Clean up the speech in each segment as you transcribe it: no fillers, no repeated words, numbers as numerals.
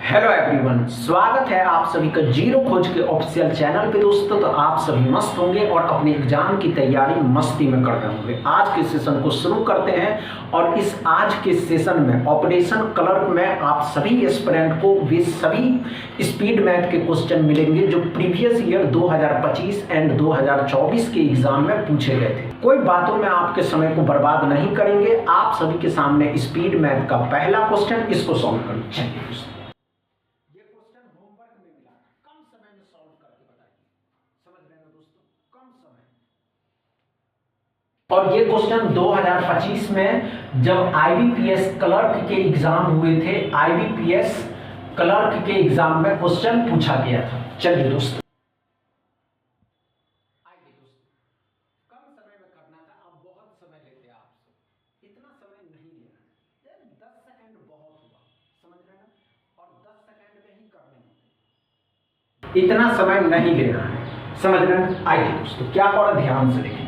Hello everyone, स्वागत है आप सभी का जीरो खोज के ऑफिशियल चैनल पे। दोस्तों तो आप सभी मस्त होंगे और अपने एग्जाम की तैयारी मस्ती में कर रहे होंगे। आज के सेशन को शुरू करते हैं और इस आज के सेशन में ऑपरेशन क्लर्क में आप सभी एस्पिरेंट को वे सभी स्पीड मैथ के क्वेश्चन मिलेंगे जो प्रीवियस ईयर 2025 एंड 2024 के एग्जाम में पूछे गए थे। कोई बातों में आपके समय को बर्बाद नहीं करेंगे। आप सभी के सामने स्पीड मैथ का पहला क्वेश्चन, इसको सॉल्व करेंगे। और ये क्वेश्चन 2025 में जब आईबीपीएस क्लर्क के एग्जाम हुए थे, आईबीपीएस क्लर्क के एग्जाम में क्वेश्चन पूछा गया था। चलिए दोस्तों, आइए दोस्तों, कम समय में करना था, अब बहुत समय लेते हैं आपसे। इतना समय नहीं लेना है, 10 सेकंड बहुत हुआ, समझ रहे हैं ना, और 10 सेकंड में ही करने होते, इतना समय नहीं लेना है, समझ रहे हैं। आइए दोस्तों, क्या करो, ध्यान से देखिए।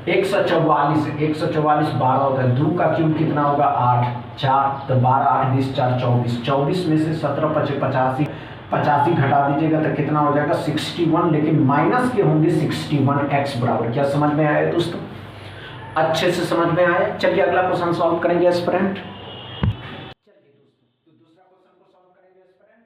144 12 होता है, 2 का क्यूब कितना होगा 8, 4 तो 12 8 20 4 24, 24 में से 17 5 85 घटा दीजिएगा तो कितना हो जाएगा 61, लेकिन माइनस के होंगे 61 x बराबर। क्या समझ में आया दोस्तों? अच्छे से समझ में आया। चलिए अगला क्वेश्चन सॉल्व करेंगे एस्पिरेंट। चलिए दोस्तों, तो दूसरा क्वेश्चन को सॉल्व करेंगे एस्पिरेंट।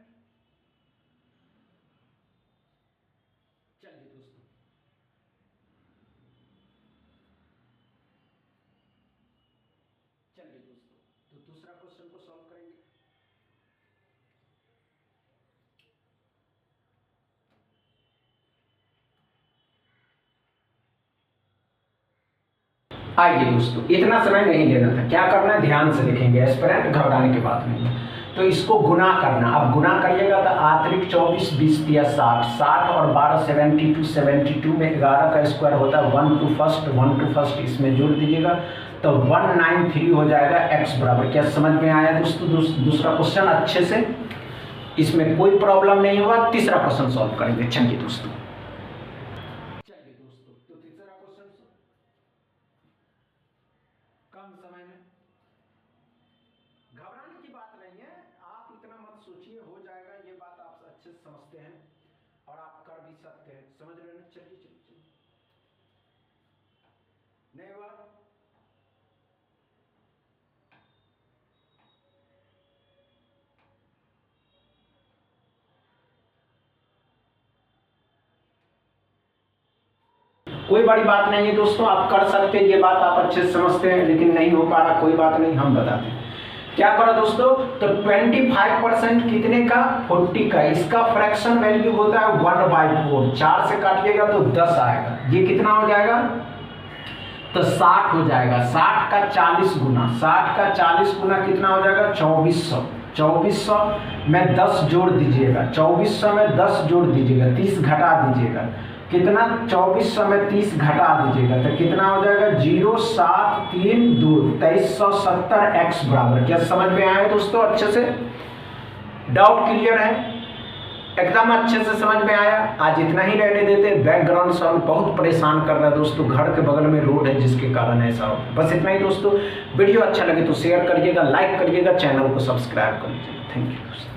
चलिए दोस्तों, तो दूसरा क्वेश्चन को सॉल्व करेंगे। आइए दोस्तों, इतना समय नहीं लेना था, क्या करना है ध्यान से देखेंगे एस्पिरेंट, घबराने की बात नहीं है। तो इसको गुना करना, अब गुना करिएगा तो आतरिक 24 20 दिया 60 और 12 72 में 11 का स्क्वायर होता है 1 to फर्स्ट इसमें जोड़ दीजिएगा तो 193 हो जाएगा x बराबर। क्या समझ में आया दोस्तों? दूसरा क्वेश्चन अच्छे से, इसमें कोई प्रॉब्लम नहीं हुआ। तीसरा क्वेश्चन सॉल्व करेंगे। चलिए दोस्तों, तो तीसरा क्वेश्चन कम समय में, घबराने की बात नहीं है, आप इतना मत सोचिए, हो जाएगा, ये बात आप अच्छे से समझते हैं और आप कर भी सकते हैं, समझ रहे हैं। चलिए नहीं हुआ, कोई बड़ी बात नहीं है दोस्तों, आप कर सकते हैं, ये बात आप अच्छे से समझते हैं, लेकिन नहीं हो पा रहा, कोई बात नहीं, हम बताते हैं। क्या करो दोस्तों, तो 25% कितने का 40 का, इसका फ्रैक्शन वैल्यू होता है 1/4, 4 से काटिएगा तो 10 आएगा, ये कितना हो जाएगा तो 60 हो जाएगा। 60 का 40 गुना कितना हो जाएगा 2400 में 10 जोड़ दीजिएगा, 2400 में 10 जोड़ दीजिएगा, 30 घटा दीजिएगा, कितना 2400 में 30 घटा दीजिएगा तो कितना हो जाएगा 0732 2370 x बराबर। क्या समझ में आया दोस्तों? अच्छे से, डाउट क्लियर है? एकदम अच्छे से समझ में आया। आज इतना ही रहने देते, बैकग्राउंड साउंड बहुत परेशान कर रहा है दोस्तों, घर के बगल में रोड है जिसके कारण ऐसा हो। बस इतना ही दोस्तों, वीडियो अच्छा लगे तो शेयर करिएगा, लाइक करिएगा, चैनल को सब्सक्राइब कर लीजिएगा। थैंक यू दोस्तों।